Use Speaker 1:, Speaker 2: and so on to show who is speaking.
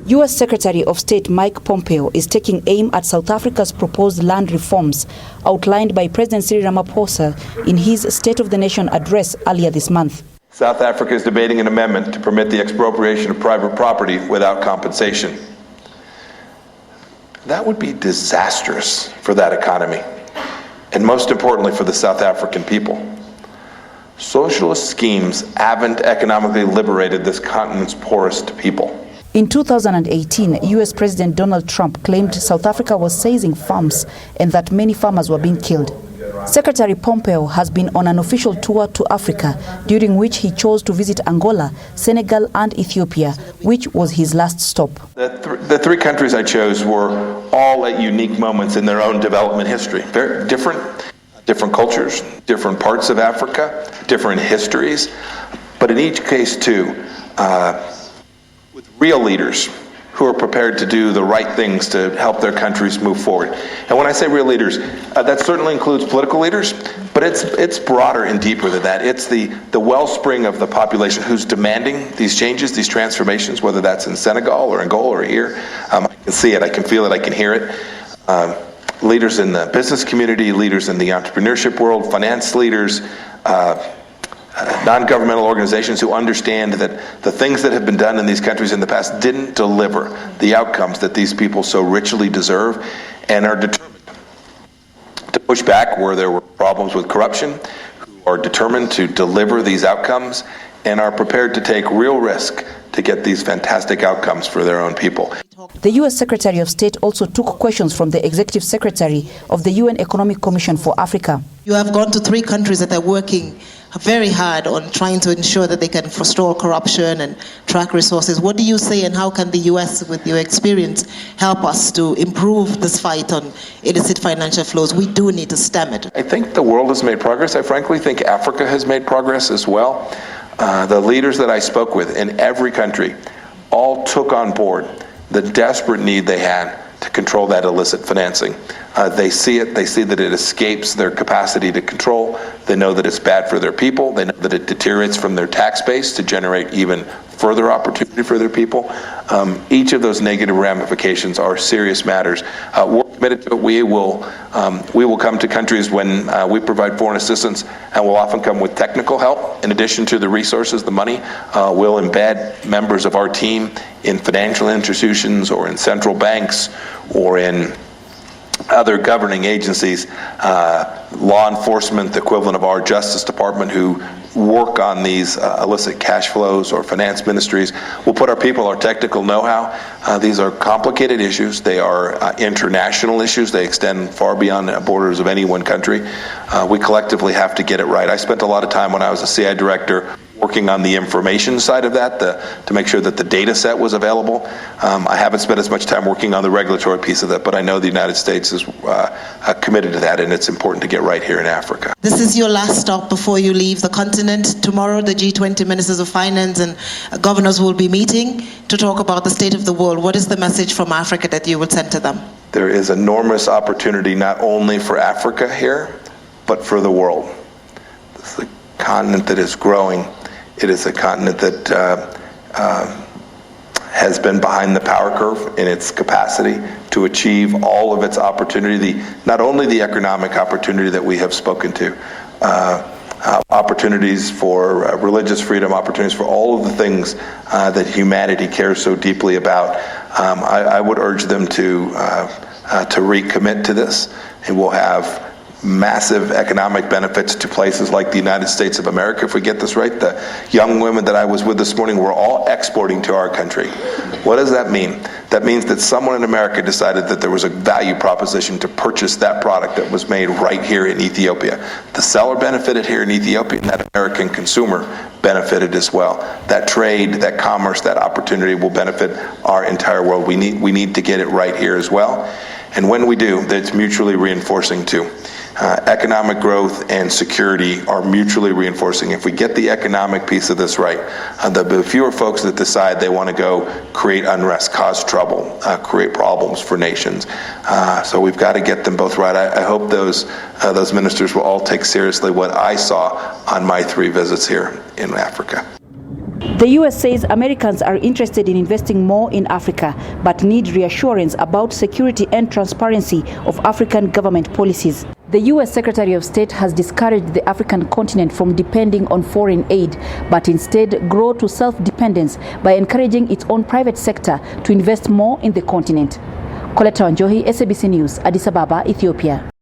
Speaker 1: U.S. Secretary of State Mike Pompeo is taking aim at South Africa's proposed land reforms outlined by President Cyril Ramaphosa in his State of the Nation address earlier this month.
Speaker 2: South Africa is debating an amendment to permit the expropriation of private property without compensation. That would be disastrous for that economy, and most importantly for the South African people. Socialist schemes haven't economically liberated this continent's poorest people.
Speaker 1: In 2018, U.S. President Donald Trump claimed South Africa was seizing farms and that many farmers were being killed. Secretary Pompeo has been on an official tour to Africa, during which he chose to visit Angola, Senegal and Ethiopia, which was his last stop.
Speaker 2: The three countries I chose were all at unique moments in their own development history. Very different cultures, different parts of Africa, different histories, but in each case too, with real leaders who are prepared to do the right things to help their countries move forward. And when I say real leaders, that certainly includes political leaders, but it's broader and deeper than that. It's the wellspring of the population who's demanding these changes, these transformations, whether that's in Senegal or Angola or here. I can see it, I can feel it, I can hear it. Leaders in the business community, leaders in the entrepreneurship world, finance leaders, non-governmental organizations who understand that the things that have been done in these countries in the past didn't deliver the outcomes that these people so richly deserve, and are determined to push back where there were problems with corruption, who are determined to deliver these outcomes, and are prepared to take real risk to get these fantastic outcomes for their own people.
Speaker 1: The U.S. Secretary of State also took questions from the Executive Secretary of the UN Economic Commission for Africa.
Speaker 3: You have gone to 3 countries that are working very hard on trying to ensure that they can forestall corruption and track resources. What do you say, and how can the U.S., with your experience, help us to improve this fight on illicit financial flows? We do need to stem it.
Speaker 2: I think the world has made progress. I frankly think Africa has made progress as well. The leaders that I spoke with in every country all took on board the desperate need they had to control that illicit financing. They see it, they see that it escapes their capacity to control. They know that it's bad for their people. They know that it deteriorates from their tax base to generate even further opportunity for their people. Each of those negative ramifications are serious matters. We're committed to it. We will come to countries when we provide foreign assistance, and we'll often come with technical help. In addition to the resources, the money, we'll embed members of our team in financial institutions or in central banks or in other governing agencies, law enforcement, the equivalent of our Justice Department, who work on these illicit cash flows, or finance ministries. We'll put our people, our technical know-how. These are complicated issues. They are international issues. They extend far beyond the borders of any one country. We collectively have to get it right. I spent a lot of time when I was a CI director working on the information side of that, to make sure that the data set was available. I haven't spent as much time working on the regulatory piece of that, but I know the United States is committed to that, and it's important to get right here in Africa.
Speaker 3: This is your last stop before you leave the continent. Tomorrow, the G20 ministers of finance and governors will be meeting to talk about the state of the world. What is the message from Africa that you would send to them?
Speaker 2: There is enormous opportunity not only for Africa here, but for the world. This is a continent that is growing. It is a continent that has been behind the power curve in its capacity to achieve all of its opportunity, not only the economic opportunity that we have spoken to, opportunities for religious freedom, opportunities for all of the things that humanity cares so deeply about. I would urge them to recommit to this, and we'll have massive economic benefits to places like the United States of America if we get this right. The young women that I was with this morning were all exporting to our country. What does that mean? That means that someone in America decided that there was a value proposition to purchase that product that was made right here in Ethiopia. The seller benefited here in Ethiopia, and that American consumer benefited as well. That trade, that commerce, that opportunity will benefit our entire world. We need to get it right here as well. And when we do, it's mutually reinforcing too. Economic growth and security are mutually reinforcing. If we get the economic piece of this right, the fewer folks that decide they want to go create unrest, cause trouble, create problems for nations. So we've got to get them both right. I hope those ministers will all take seriously what I saw on my 3 visits here in Africa.
Speaker 1: The US says Americans are interested in investing more in Africa, but need reassurance about security and transparency of African government policies. The US Secretary of State has discouraged the African continent from depending on foreign aid, but instead grow to self-dependence by encouraging its own private sector to invest more in the continent. Coletta, Wanjohi, SABC News, Addis Ababa, Ethiopia.